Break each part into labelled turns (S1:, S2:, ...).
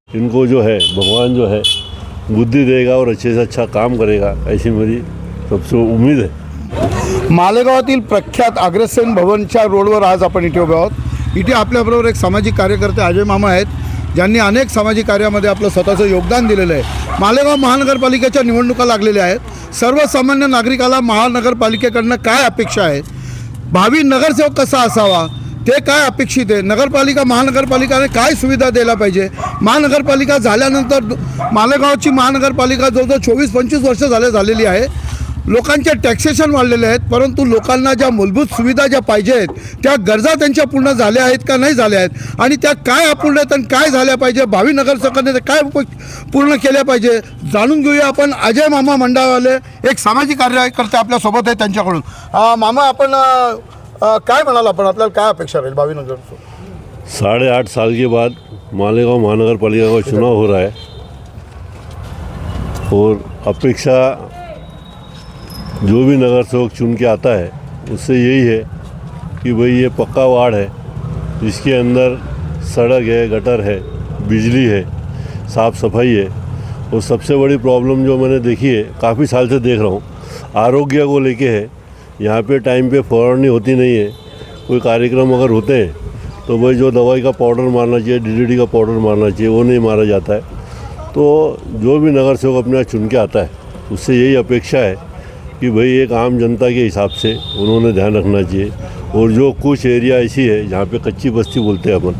S1: इनको जो है भगवान जो है बुद्धि देगा और अच्छे से अच्छा काम करेगा, ऐसी मेरी सबसे उम्मीद है।
S2: मालेगावातील प्रख्यात अग्रसेन भवनच्या रोडवर आज आपण इथे उभे आहोत। इथे आपल्याबरोबर एक सामाजिक कार्यकर्ते अजय मामा आहेत, ज्यांनी अनेक सामाजिक कार्यामध्ये आपलं स्वतःचं योगदान दिलेलं आहे। मालेगाव महानगरपालिकेच्या निवडणुका लागलेल्या आहेत। सर्वसामान्य नागरिकाला महानगरपालिकेकडनं काय अपेक्षा आहे, भावी नगरसेवक कसा असावा, ते काय अपेक्षित आहे, नगरपालिका महानगरपालिकाने काय सुविधा द्यायला पाहिजे, महानगरपालिका झाल्यानंतर मालेगावची महानगरपालिका जवळजवळ 24-25 वर्ष झालेली आहे। लोकांचे टॅक्सेशन वाढलेले आहेत, परंतु लोकांना ज्या मूलभूत सुविधा ज्या पाहिजे आहेत त्या गरजा त्यांच्या पूर्ण झाल्या आहेत का नाही झाल्या आहेत, आणि त्या काय अपूर्ण आहेत आणि काय झाल्या पाहिजे, भावी नगरसेवकांनी ते काय पूर्ण केल्या पाहिजे, जाणून घेऊया आपण। अजय मामा मंडळवाले एक सामाजिक कार्यकर्ते आपल्यासोबत आहेत, त्यांच्याकडून। मामा, आपण काय म्हणाल, आपण आपल्याला काय अपेक्षा राहील भावी नगरसेवक?
S1: 8.5 साल के बाद मालेगांव महानगरपालिका का चुनाव हो रहा है और अपेक्षा जो भी नगर सेवक चुन के आता है उससे यही है कि भाई ये पक्का वार्ड है, इसके अंदर सड़क है, गटर है, बिजली है, साफ़ सफाई है। और सबसे बड़ी प्रॉब्लम जो मैंने देखी है, काफ़ी साल से देख रहा हूँ, आरोग्य को लेके है। यहाँ पे टाइम पे फौरनी होती नहीं है। कोई कार्यक्रम अगर होते हैं तो भाई जो दवाई का पाउडर मारना चाहिए, DDT का पाउडर मारना चाहिए, वो नहीं मारा जाता है। तो जो भी नगर सेवक अपने यहाँ चुन के आता है उससे यही अपेक्षा है कि भाई एक आम जनता के हिसाब से उन्होंने ध्यान रखना चाहिए। और जो कुछ एरिया ऐसी है जहाँ पे कच्ची बस्ती बोलते हैं अपन,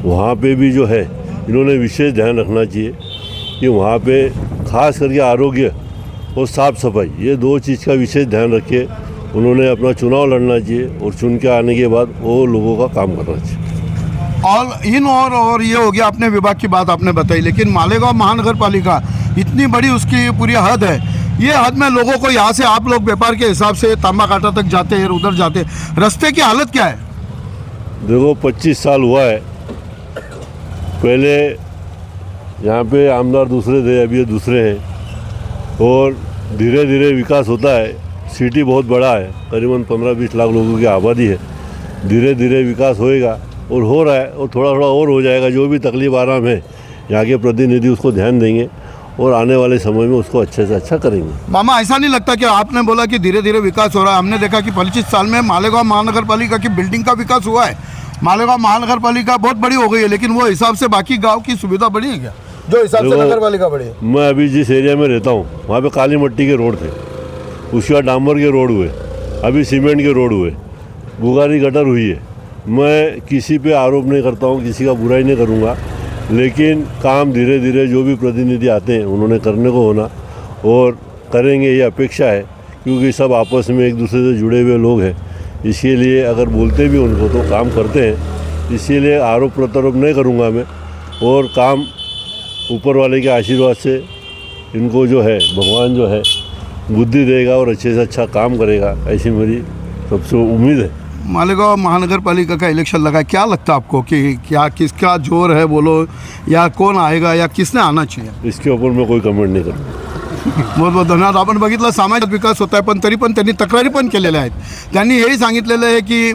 S1: वहाँ पे भी जो है इन्होंने विशेष ध्यान रखना चाहिए कि वहाँ पे खास करके आरोग्य और साफ़ सफाई, ये 2 चीज़ का विशेष ध्यान रखे उन्होंने अपना चुनाव लड़ना चाहिए। और चुन के आने के बाद वो लोगों का काम करना चाहिए।
S2: और ये हो गया अपने विभाग की बात आपने बताई, लेकिन मालेगांव महानगरपालिका इतनी बड़ी उसकी पूरी हद है। ये हद में लोगों को यहाँ से आप लोग व्यापार के हिसाब से तांबा काटा तक जाते हैं, उधर जाते हैं, रास्ते की हालत क्या है?
S1: देखो 25 साल हुआ है, पहले यहाँ पे आमदार दूसरे थे, अभी ये दूसरे हैं। और धीरे धीरे विकास होता है। सिटी बहुत बड़ा है, करीबन 15-20 लाख लोगों की आबादी है। धीरे धीरे विकास होएगा और हो रहा है, और थोड़ा थोड़ा और हो जाएगा। जो भी तकलीफ आराम है यहाँ के प्रतिनिधि उसको ध्यान देंगे और आने वाले समय में उसको अच्छे से अच्छा करेंगे।
S2: मामा, ऐसा नहीं लगता कि आपने बोला कि धीरे धीरे विकास हो रहा है, हमने देखा कि 25 साल में मालेगांव महानगरपालिका की बिल्डिंग का विकास हुआ है। मालेगांव महानगरपालिका बहुत बड़ी हो गई है, लेकिन वो हिसाब से बाकी गांव की सुविधा बढ़ी है क्या, जो हिसाब से नगरपालिका बढ़ी है?
S1: मैं अभी जिस एरिया में रहता हूँ वहाँ पे काली मिट्टी के रोड थे, उसके बाद डांबर के रोड हुए, अभी सीमेंट के रोड हुए, बुगारी गटर हुई है। मैं किसी पे आरोप नहीं करता हूँ, किसी का बुराई नहीं करूँगा, लेकिन काम धीरे धीरे जो भी प्रतिनिधि आते हैं उन्होंने करने को होना और करेंगे, ये अपेक्षा है। क्योंकि सब आपस में एक दूसरे से जुड़े हुए लोग हैं, इसीलिए अगर बोलते भी उनको तो काम करते हैं। इसीलिए आरोप प्रत्यारोप नहीं करूँगा मैं, और काम ऊपर वाले के आशीर्वाद से इनको जो है भगवान जो है बुद्धि देगा और अच्छे से अच्छा काम करेगा, ऐसी मेरी सबसे उम्मीद है।
S2: मालेगांव महानगरपालिका का इलेक्शन लगा है, क्या लगता है आपको कि क्या किसका जोर है बोलो, या कौन आएगा, या किसने आना चाहिए?
S1: इसके ऊपर मैं कोई कमेंट नहीं करूँगा।
S2: बहुत बहुत धन्यवाद। आपण बघितलं सामाजिक विकास होत आहे, पण तरी पण त्यांनी तक्रारी पण केलेल्या आहेत। त्यांनी हेही सांगितलेलं आहे की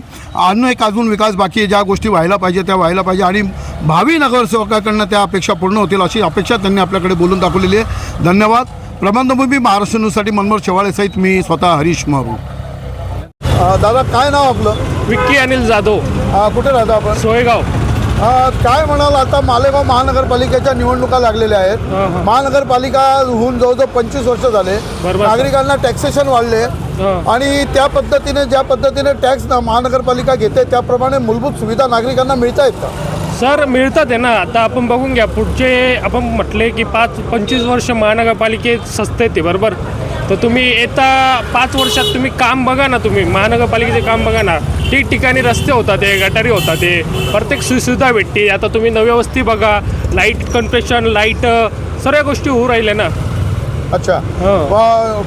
S2: एक अजून विकास बाकी आहे, ज्या गोष्टी व्हायला पाहिजे त्या व्हायला पाहिजे, आणि भावी नगरसेवकाकडनं त्या अपेक्षा पूर्ण होतील अशी अपेक्षा त्यांनी आपल्याकडे बोलून दाखवलेली आहे। धन्यवाद। प्रबंधभूमी महाराष्ट्र न्यूजसाठी मनोहर शेवाळे सहित मी स्वतः हरीश मारू। दादा, काय नाव आपलं?
S3: विक्की अनिल जाधव,
S2: कुठे राहता आपण?
S3: सोयगाव।
S2: काय म्हणाल, आता मालेगाव महानगरपालिकेच्या निवडणुका लागलेल्या आहेत। महानगरपालिका होऊन जवळजवळ 25 वर्ष झाले, नागरिकांना टॅक्सेशन वाढले, आणि त्या पद्धतीने ज्या पद्धतीने टॅक्स महानगरपालिका घेते त्याप्रमाणे मूलभूत सुविधा नागरिकांना मिळत आहेत का?
S3: सर, मिळतात आहे ना। आता आपण बघून घ्या, पुढचे आपण म्हटले की 25 वर्ष महानगरपालिकेत सस्ते ते बरोबर, तर तुम्ही येता 5 वर्षात तुम्ही काम बघा ना, तुम्ही महानगरपालिकेचे काम बघा ना, ठिकठिकाणी रस्ते होतात, ते गटारी होतात, ते प्रत्येक सुविधा भेटते। आता तुम्ही नव्या वस्ती बघा, लाईट कन्स्ट्रक्शन, लाईट, सर्व गोष्टी होऊ राहिल्या ना।
S2: अच्छा,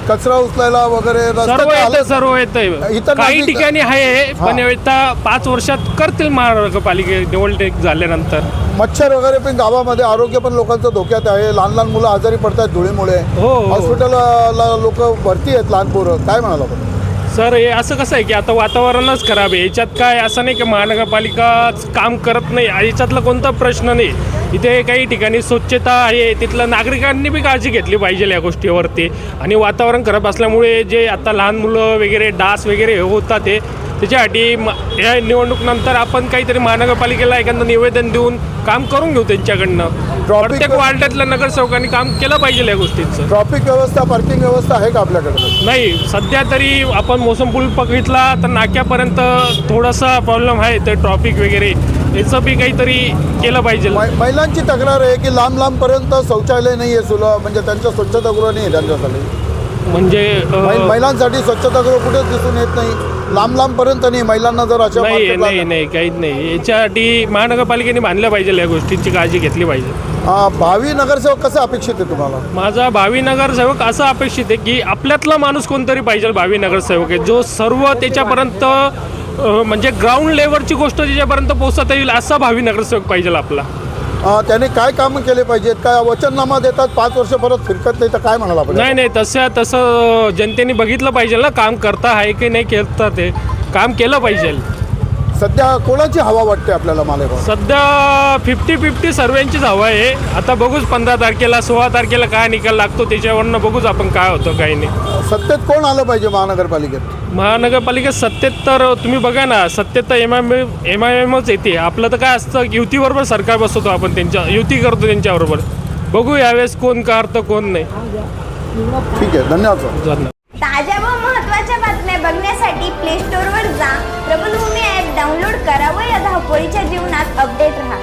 S2: कचरा उचलायला वगैरे
S3: सर्व येतं काही ठिकाणी आहे, पण येता 5 वर्षात करतील महानगरपालिके निवडणूक झाल्यानंतर।
S2: मच्छर वगैरे पण गावामध्ये, आरोग्य पण लोकांचं धोक्यात आहे, लहान लहान मुलं आजारी पडतात धुळीमुळे, हॉस्पिटलला लोक भरती आहेत, लहान पोरं, काय म्हणाला आपण?
S3: सर हे असं कसं आहे की आता वातावरणच खराब आहे, याच्यात काय असं नाही की महानगरपालिका काम करत नाही, याच्यातला कोणता प्रश्न नाही. इथे काही ठिकाणी स्वच्छता आहे, तिथलं नागरिकांनी बी काळजी घेतली पाहिजे या गोष्टीवरती. आणि वातावरण खराब असल्यामुळे जे आता लहान मुलं वगैरे डास वगैरे होतात ते त्याच्यासाठी या निवडणूकनंतर आपण काहीतरी महानगरपालिकेला एखादं निवेदन देऊन काम करून घेऊ त्यांच्याकडनं. प्रत्येक वार्डातल्या नगरसेवकांनी काम केलं पाहिजे या गोष्टींचं.
S2: ट्रॉफिक व्यवस्था, पार्किंग व्यवस्था आहे का आपल्याकडे?
S3: नाही, सध्या तरी आपण मोसम पूल बघितला तर नाक्यापर्यंत थोडासा प्रॉब्लेम आहे, तर ट्रॉफिक वगैरे याचं बी काहीतरी केलं पाहिजे.
S2: महिलांची तक्रार आहे की लांब शौचालय नाही आहे सुलभ, म्हणजे त्यांच्या स्वच्छतागृह नाही आहे त्यांच्यासाठी.
S3: म्हणजे
S2: महिलांसाठी स्वच्छतागृह कुठेच दिसून येत नाही, लांबपर्यंत नाही. महिलांना जर अशा
S3: नाही काहीच नाही. याच्यासाठी महानगरपालिकेने बांधल्या पाहिजे, या गोष्टींची काळजी घेतली पाहिजे.
S2: भावी नगरसेवक कसं अपेक्षित आहे तुम्हाला?
S3: माझा भावी नगरसेवक असं अपेक्षित आहे की आपल्यातला माणूस कोणतरी पाहिजे भावी नगरसेवक आहे, जो सर्व त्याच्यापर्यंत म्हणजे ग्राउंड लेवलची गोष्ट त्याच्यापर्यंत पोहोचता येईल असा भावी नगरसेवक पाहिजे आपला.
S2: त्याने काय कामं केले पाहिजेत? काय वचननामा देतात 5 वर्ष परत फिरकत नाही, तर काय म्हणाला आपण?
S3: नाही तसं जनतेने बघितलं पाहिजे ना, काम करता आहे की नाही करता, ते काम केलं पाहिजे.
S2: सध्या कोणाची हवा वाटते आपल्याला मालेगाव?
S3: सध्या 50-50 सर्वांचीच हवा आहे. आता बघूच 15 तारखेला 16 तारखेला काय निकाल लागतो त्याच्यावरनं बघूच आपण काय होतं काय नाही.
S2: सत्तेत कोण आलं पाहिजे महानगरपालिकेत?
S3: महानगरपालिकेत सत्तेत तर तुम्ही बघा ना, सत्तेत तर MIMच येते. आपलं तर काय असतं, युतीबरोबर सरकार बसवतो आपण, त्यांच्या युती करतो त्यांच्याबरोबर. बघू यावेळेस कोण करतं कोण नाही.
S2: ठीक आहे, धन्यवाद सर.
S3: धन्यवाद.
S4: ताज्या व महत्त्वाच्या बातम्या बघण्यासाठी प्ले स्टोअरवर जा, प्रबलभूमी ॲप डाउनलोड करा व या धावपळीच्या जीवनात अपडेट राहा.